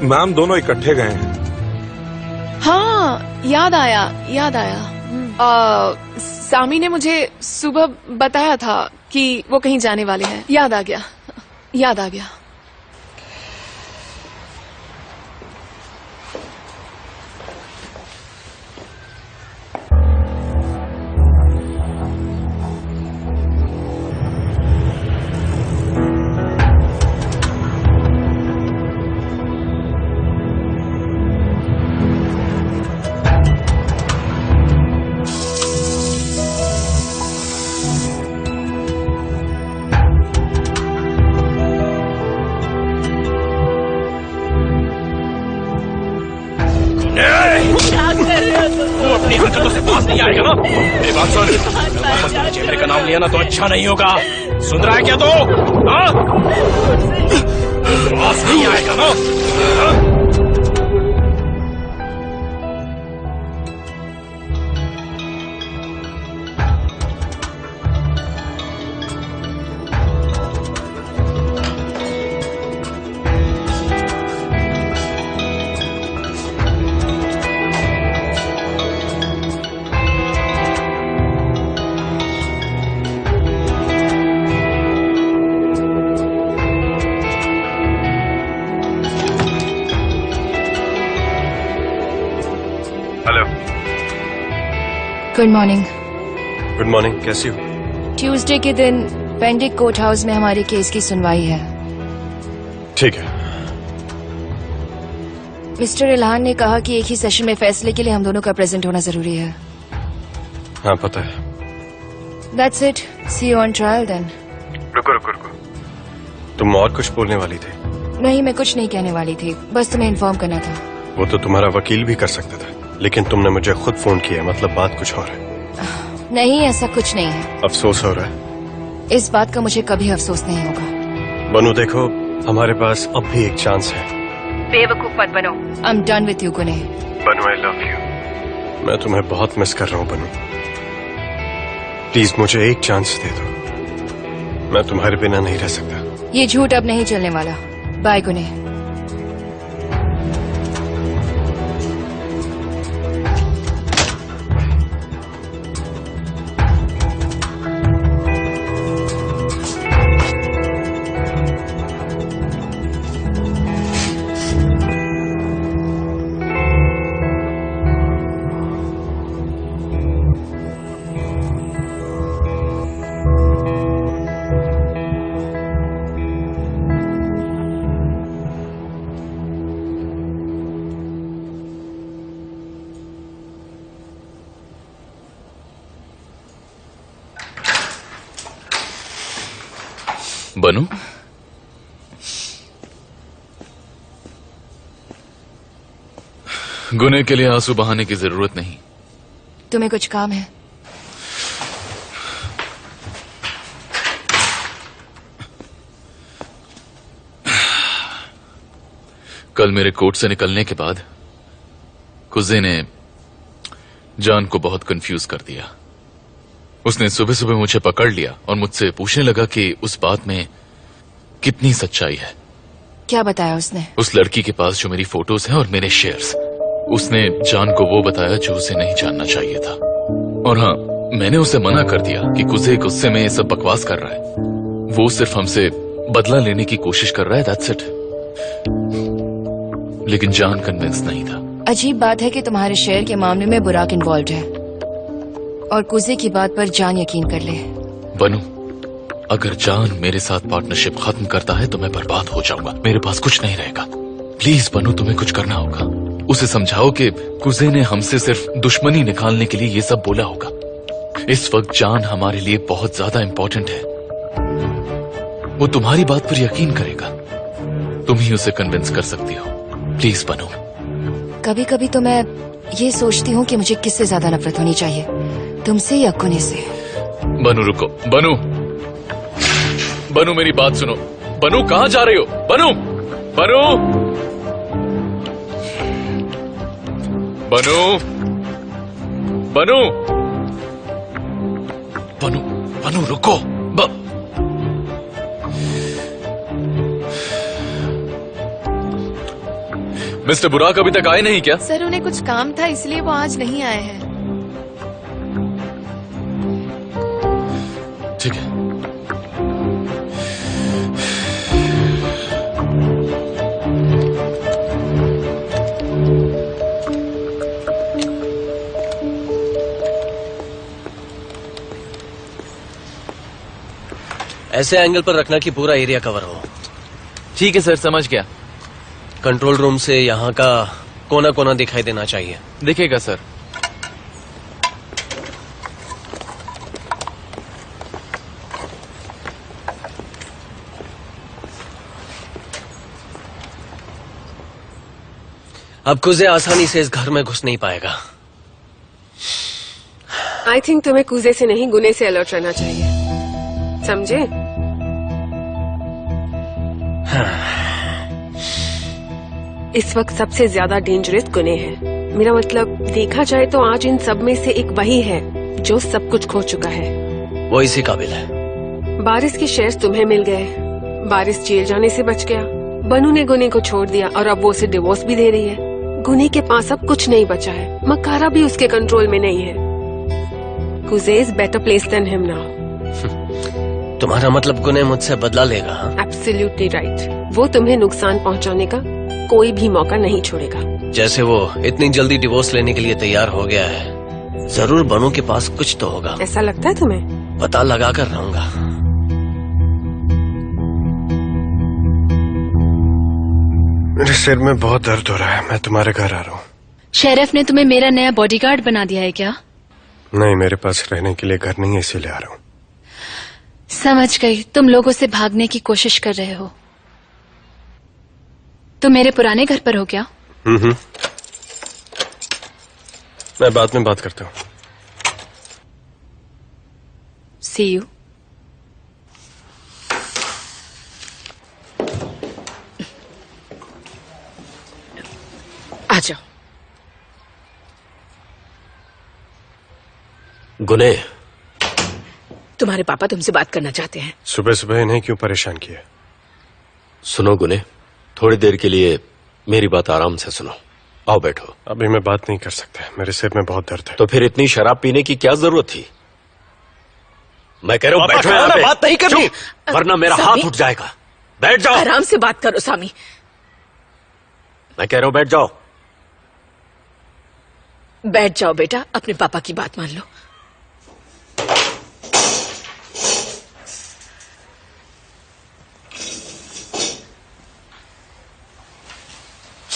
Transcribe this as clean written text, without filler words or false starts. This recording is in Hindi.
मैम दोनों इकट्ठे गए हैं। हाँ, याद आया। सामी ने मुझे सुबह बताया था कि वो कहीं जाने वाले हैं। याद आ गया। अपनी हरकतों से पास नहीं आएगा ना। मेरी बात सुन, मेरे चेहरे का नाम लिया ना तो अच्छा नहीं होगा। सुन रहा है क्या तो? पास नहीं आएगा ना। Good morning. गुड मॉर्निंग, कैसी हो? ट्यूसडे के दिन पेंडिक कोर्ट हाउस में हमारे केस की सुनवाई है। ठीक है। मिस्टर इल्हान ने कहा कि एक ही सेशन में फैसले के लिए हम दोनों का प्रेजेंट होना जरूरी है। हाँ पता है। That's it. See you on trial then. रुको। तुम और कुछ बोलने वाली थी? नहीं, मैं कुछ नहीं कहने वाली थी, बस तुम्हें इन्फॉर्म करना था। वो तो तुम्हारा वकील भी कर सकता था, लेकिन तुमने मुझे खुद फोन किया, मतलब बात कुछ और है। नहीं, ऐसा कुछ नहीं है। अफसोस हो रहा है? इस बात का मुझे कभी अफसोस नहीं होगा। बनू देखो, हमारे पास अब भी एक चांस है। बेवकूफ मत बनो। I'm done with you, गुने। बनू, I love you। मैं तुम्हें बहुत मिस कर रहा हूँ बनू। प्लीज मुझे एक चांस दे दो, मैं तुम्हारे बिना नहीं रह सकता। ये झूठ अब नहीं चलने वाला। बाय गुने। बनू, गुने के लिए आंसू बहाने की जरूरत नहीं। तुम्हें कुछ काम है? कल मेरे कोर्ट से निकलने के बाद कुज़े ने जान को बहुत कंफ्यूज कर दिया। उसने सुबह सुबह मुझे पकड़ लिया और मुझसे पूछने लगा कि उस बात में कितनी सच्चाई है। क्या बताया उसने? उस लड़की के पास जो मेरी फोटोज हैं और मेरे शेयर्स, उसने जान को वो बताया जो उसे नहीं जानना चाहिए था। और हाँ, मैंने उसे मना कर दिया कि कुज़े गुस्से में ये सब बकवास कर रहा है, वो सिर्फ हमसे बदला लेने की कोशिश कर रहा है, दैट्स इट। लेकिन जान कन्विंस नहीं था। अजीब बात है कि तुम्हारे शेयर के मामले में बुराक इन्वॉल्व है और कुज़े की बात पर जान यकीन कर ले। बनू, अगर जान मेरे साथ पार्टनरशिप खत्म करता है तो मैं बर्बाद हो जाऊंगा, मेरे पास कुछ नहीं रहेगा। प्लीज बनू, तुम्हें कुछ करना होगा। उसे समझाओ कि कुज़े ने हमसे सिर्फ दुश्मनी निकालने के लिए ये सब बोला होगा। इस वक्त जान हमारे लिए बहुत ज्यादा इंपॉर्टेंट है। वो तुम्हारी बात पर यकीन करेगा, तुम ही उसे कन्विंस कर सकती हो। प्लीज बनू। कभी कभी तो मैं ये सोचती हूँ कि मुझे किससे ज्यादा नफरत होनी चाहिए, तुमसे या कुने से। बनू रुको, बनू बनू मेरी बात सुनो। बनू कहाँ जा रही हो? बनू बनू बनू बनू बनू बनू रुको। मिस्टर बुराक अभी तक आए नहीं क्या? सर उन्हें कुछ काम था इसलिए वो आज नहीं आए हैं। ठीक है। ऐसे एंगल पर रखना कि पूरा एरिया कवर हो। ठीक है सर, समझ गया। कंट्रोल रूम से यहाँ का कोना कोना दिखाई देना चाहिए। दिखेगा सर। अब कुजे आसानी से इस घर में घुस नहीं पाएगा। आई थिंक तुम्हें कुजे से नहीं गुने से अलर्ट रहना चाहिए, समझे? इस वक्त सबसे ज्यादा डेंजरस गुने हैं। मेरा मतलब देखा जाए तो आज इन सब में से एक वही है जो सब कुछ खो चुका है। वो इसी काबिल है। बारिश के शेयर्स तुम्हें मिल गए। बारिश जेल जाने से बच गया। बनू ने गुने को छोड़ दिया और अब वो उसे डिवोर्स भी दे रही है। गुने के पास अब कुछ नहीं बचा है। मकारा भी उसके कंट्रोल में नहीं है। कुजे is better place than him now. तुम्हारा मतलब गुने मुझसे बदला लेगा? Absolutely right. वो तुम्हें नुकसान पहुंचाने का कोई भी मौका नहीं छोड़ेगा। जैसे वो इतनी जल्दी डिवोर्स लेने के लिए तैयार हो गया है, जरूर बनू के पास कुछ तो होगा। ऐसा लगता है तुम्हें? पता लगा कर रहूंगा। मेरे सिर में बहुत दर्द हो रहा है, मैं तुम्हारे घर आ रहा हूँ। शेरिफ ने तुम्हें मेरा नया बॉडीगार्ड बना दिया है क्या? नहीं, मेरे पास रहने के लिए घर नहीं है, इसीलिए आ रहा हूँ। समझ गई, तुम लोगों से भागने की कोशिश कर रहे हो। तुम मेरे पुराने घर पर हो क्या? मैं बाद में बात करता हूँ। सी यू। आ जाओ। गुने, तुम्हारे पापा तुमसे बात करना चाहते हैं। सुबह सुबह इन्हें क्यों परेशान किया? सुनो गुने, थोड़ी देर के लिए मेरी बात आराम से सुनो। आओ बैठो। अभी मैं बात नहीं कर सकता, मेरे सिर में बहुत दर्द है। तो फिर इतनी शराब पीने की क्या जरूरत थी? मैं कह रहा हूँ बैठो यहाँ पे। बात नहीं करनी, वरना मेरा हाथ उठ जाएगा। बैठ जाओ। आराम से बात करो सामी। मैं कह रहा हूँ बैठ जाओ। बैठ जाओ बेटा, अपने पापा की बात मान लो।